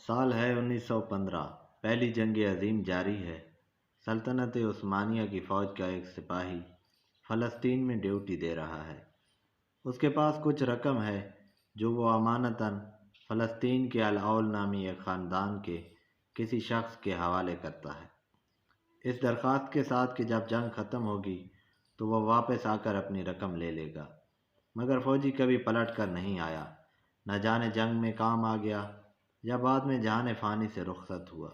سال ہے 1915۔ پہلی جنگ عظیم جاری ہے۔ سلطنت عثمانیہ کی فوج کا ایک سپاہی فلسطین میں ڈیوٹی دے رہا ہے۔ اس کے پاس کچھ رقم ہے جو وہ امانتاً فلسطین کے الاول نامی ایک خاندان کے کسی شخص کے حوالے کرتا ہے، اس درخواست کے ساتھ کہ جب جنگ ختم ہوگی تو وہ واپس آ کر اپنی رقم لے لے گا۔ مگر فوجی کبھی پلٹ کر نہیں آیا، نہ جانے جنگ میں کام آ گیا یا بعد میں جہان فانی سے رخصت ہوا۔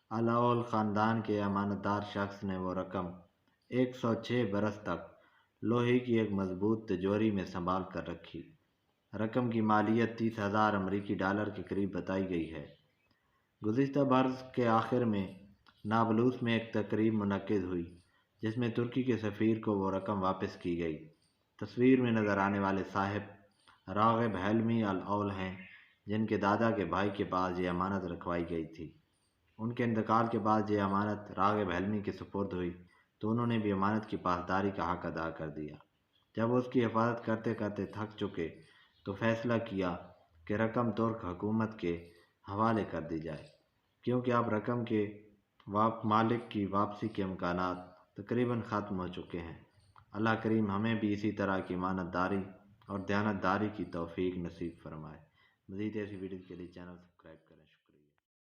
الاول خاندان کے امانتدار شخص نے وہ رقم 106 برس تک لوہے کی ایک مضبوط تجوری میں سنبھال کر رکھی۔ رقم کی مالیت 30,000 امریکی ڈالر کے قریب بتائی گئی ہے۔ گزشتہ برس کے آخر میں نابلوس میں ایک تقریب منعقد ہوئی جس میں ترکی کے سفیر کو وہ رقم واپس کی گئی۔ تصویر میں نظر آنے والے صاحب راغب حلمی الاول ہیں، جن کے دادا کے بھائی کے پاس یہ امانت رکھوائی گئی تھی۔ ان کے انتقال کے بعد یہ امانت راغب حلمی کے سپرد ہوئی تو انہوں نے بھی امانت کی پاسداری کا حق ادا کر دیا۔ جب وہ اس کی حفاظت کرتے کرتے تھک چکے تو فیصلہ کیا کہ رقم ترک حکومت کے حوالے کر دی جائے، کیونکہ اب رقم کے مالک کی واپسی کے امکانات تقریباً ختم ہو چکے ہیں۔ اللہ کریم ہمیں بھی اسی طرح کی امانت داری اور دیانت داری کی توفیق نصیب فرمائے۔ مزید ایسی ویڈیو کے لیے چینل سبسکرائب کریں۔